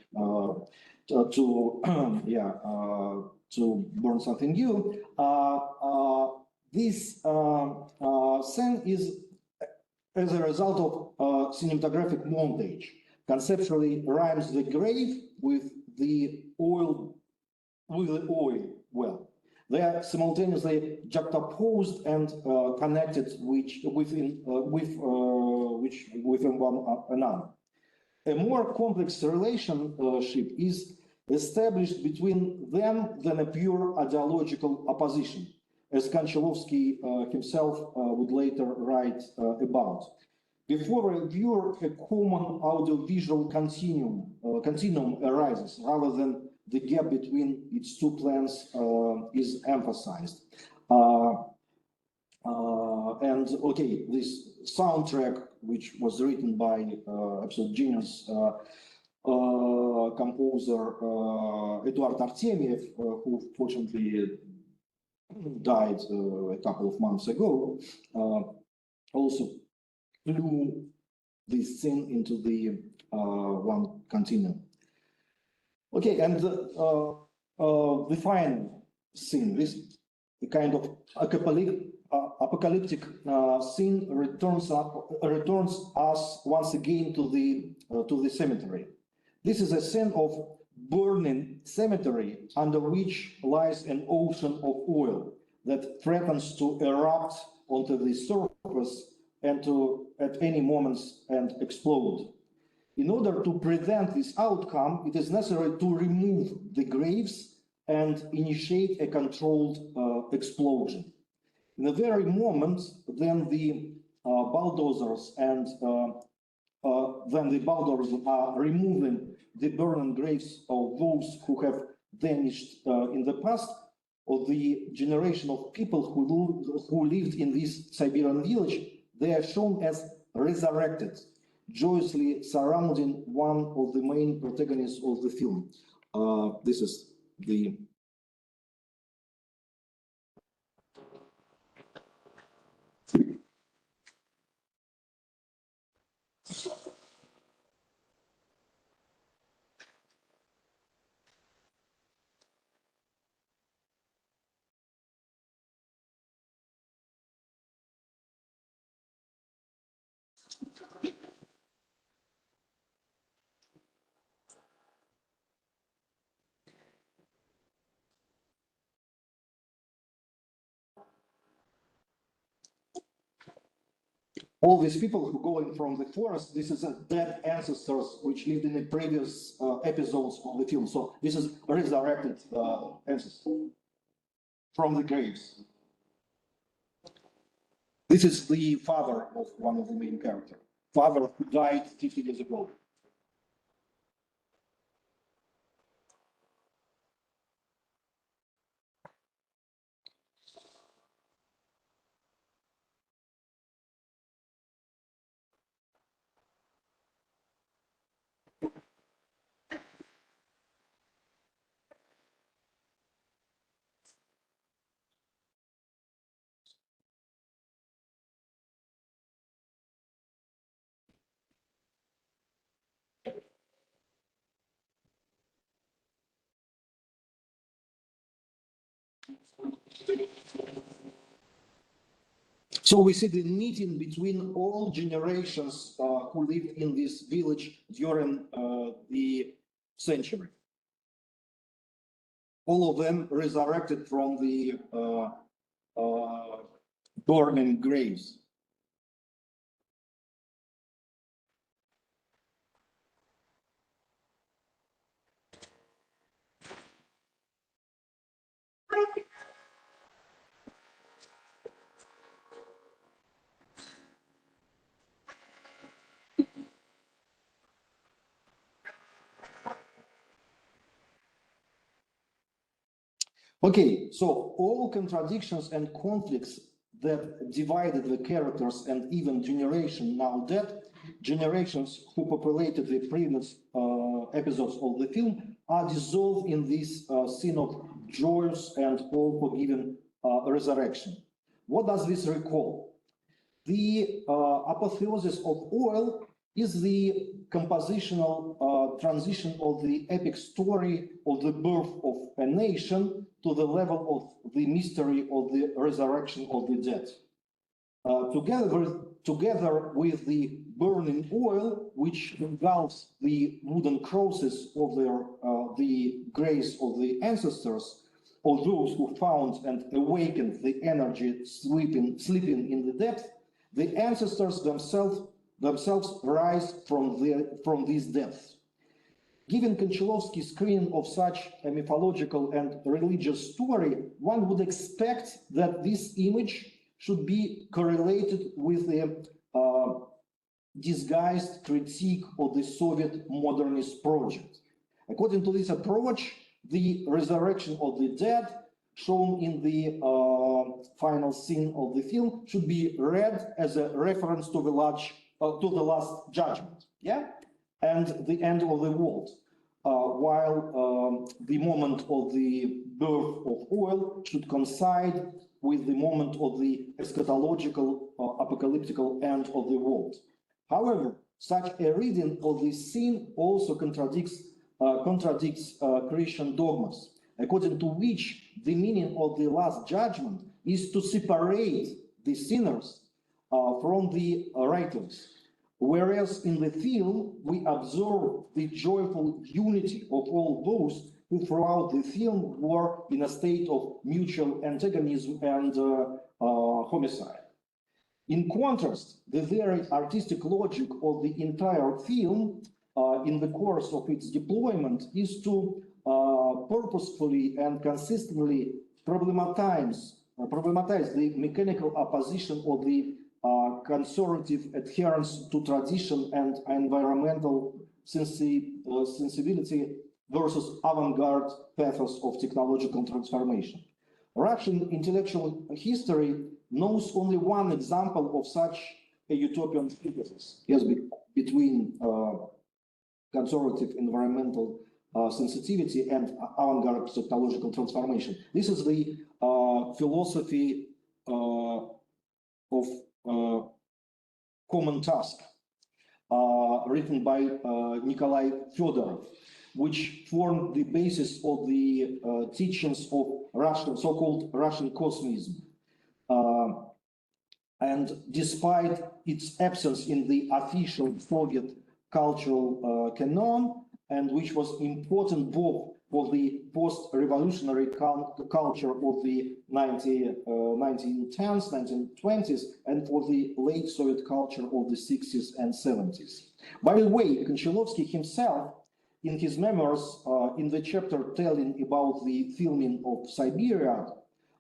burn something new. This scene is as a result of cinematographic montage. Conceptually rhymes the grave with the oil well. They are simultaneously juxtaposed and connected within one another. A more complex relationship is established between them than a pure ideological opposition, as Konchalovsky himself would later write about. Before a viewer, a common audiovisual continuum arises, rather than the gap between its two plans is emphasized. And okay, this soundtrack, which was written by absolute genius composer Eduard Artemiev, who fortunately died a couple of months ago, also flew this scene into the one continuum. Okay, and the final scene, this kind of apocalyptic scene returns us once again to the cemetery. This is a scene of burning cemetery under which lies an ocean of oil that threatens to erupt onto the surface and to at any moment and explode. In order to prevent this outcome, it is necessary to remove the graves and initiate a controlled explosion. In the very moment, then the bulldozers are removing the burning graves of those who have vanished in the past, or the generation of people who lived in this Siberian village. They are shown as resurrected, joyously surrounding one of the main protagonists of the film. This is the all these people who go in from the forest. This is a dead ancestors which lived in the previous episodes of the film. So this is resurrected ancestors from the graves. This is the father of one of the main characters, father who died 50 years ago. So we see the meeting between all generations who lived in this village during the century. All of them resurrected from the burning graves. Okay, so all contradictions and conflicts that divided the characters and even generation now dead, generations who populated the previous episodes of the film are dissolved in this scene of joyous and all-forgiving resurrection. What does this recall? The apotheosis of oil is the compositional transition of the epic story of the birth of a nation to the level of the mystery of the resurrection of the dead. Together with the burning oil, which engulfs the wooden crosses of the graves of the ancestors, or those who found and awakened the energy sleeping in the depth, the ancestors themselves rise from these depths. Given Konchalovsky's screening of such a mythological and religious story, one would expect that this image should be correlated with the disguised critique of the Soviet modernist project. According to this approach, the resurrection of the dead, shown in the final scene of the film, should be read as a reference to the Last Judgment, yeah, and the end of the world, while the moment of the birth of oil should coincide with the moment of the eschatological apocalyptical end of the world. However, such a reading of this scene also contradicts Christian dogmas, according to which the meaning of the Last Judgment is to separate the sinners from the righteous, whereas in the film we observe the joyful unity of all those who throughout the film were in a state of mutual antagonism and homicide. In contrast, the very artistic logic of the entire film in the course of its deployment is to purposefully and consistently problematize the mechanical opposition of the conservative adherence to tradition and environmental sensibility versus avant-garde pathos of technological transformation. Russian intellectual history knows only one example of such a utopian synthesis, yes, between conservative environmental sensitivity and avant-garde technological transformation. This is the philosophy of common task, written by Nikolai Fyodorov, which formed the basis of the teachings of Russian, so-called Russian Cosmism. And despite its absence in the official Soviet cultural canon, and which was important both for the post-revolutionary culture of the 1910s, 1920s, and for the late Soviet culture of the 60s and 70s. By the way, Konchalovsky himself, in his memoirs, in the chapter telling about the filming of Siberia,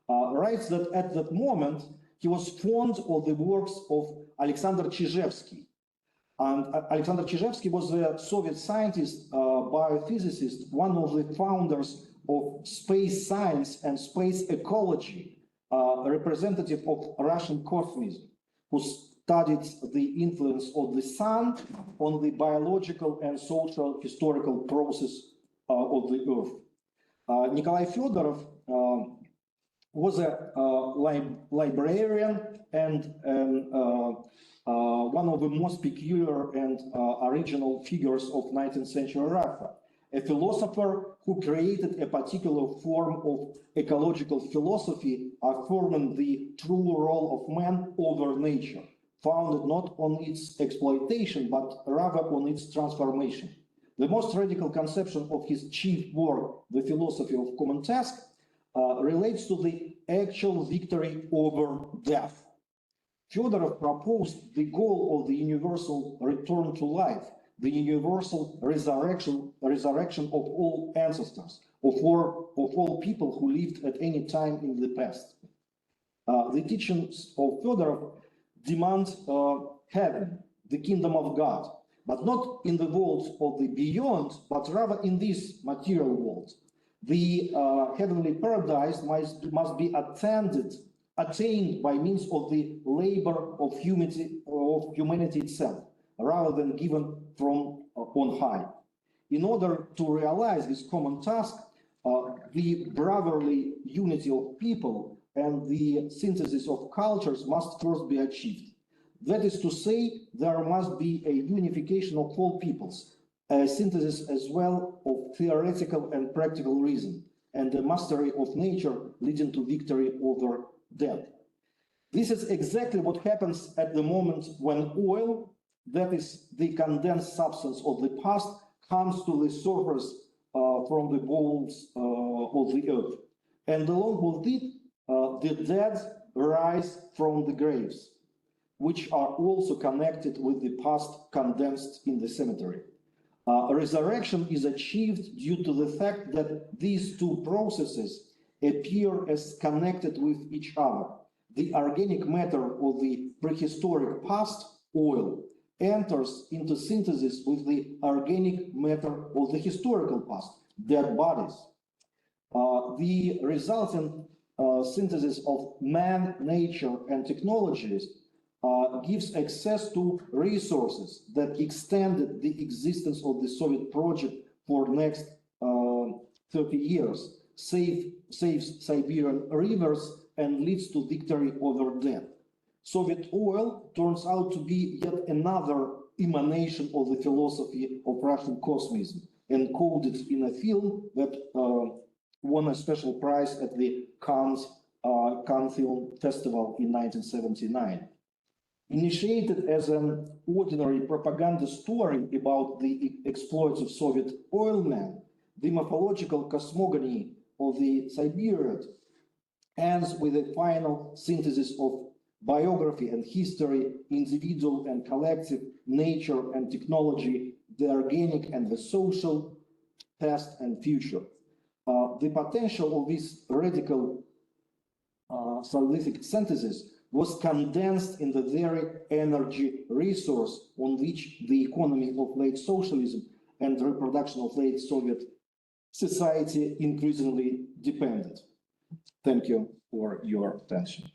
writes that at that moment he was fond of the works of Alexander Chizhevsky. And Alexander Chizhevsky was a Soviet scientist, biophysicist, one of the founders of space science and space ecology, representative of Russian Cosmism, who studied the influence of the sun on the biological and social historical process of the Earth. Nikolai Fyodorov was a librarian and one of the most peculiar and original figures of 19th century Russia, a philosopher who created a particular form of ecological philosophy, affirming the true role of man over nature, founded not on its exploitation, but rather on its transformation. The most radical conception of his chief work, The Philosophy of Common Task, relates to the actual victory over death. Fyodorov proposed the goal of the universal return to life, the universal resurrection of all ancestors, of all people who lived at any time in the past. The teachings of Fyodorov demand heaven, the kingdom of God, but not in the world of the beyond, but rather in this material world. The heavenly paradise must be attained by means of the labor of humanity itself, rather than given from on high. In order to realize this common task, the brotherly unity of people and the synthesis of cultures must first be achieved. That is to say, there must be a unification of all peoples, a synthesis as well of theoretical and practical reason, and a mastery of nature leading to victory over death. This is exactly what happens at the moment when oil, that is the condensed substance of the past, comes to the surface from the bowels of the earth. and along with it, the dead rise from the graves, which are also connected with the past condensed in the cemetery. Resurrection is achieved due to the fact that these two processes appear as connected with each other. The organic matter of the prehistoric past, oil, enters into synthesis with the organic matter of the historical past, dead bodies. The resultant synthesis of man, nature, and technologies gives access to resources that extended the existence of the Soviet project for next 30 years, saves Siberian rivers, and leads to victory over death. Soviet oil turns out to be yet another emanation of the philosophy of Russian Cosmism, encoded in a film that won a special prize at the Cannes Film Festival in 1979. Initiated as an ordinary propaganda story about the exploits of Soviet oilmen, the mythological cosmogony of the Siberian ends with a final synthesis of biography and history, individual and collective, nature and technology, the organic and the social, past and future. The potential of this radical salvific synthesis was condensed in the very energy resource on which the economy of late socialism and the reproduction of late Soviet society increasingly depended. Thank you for your attention.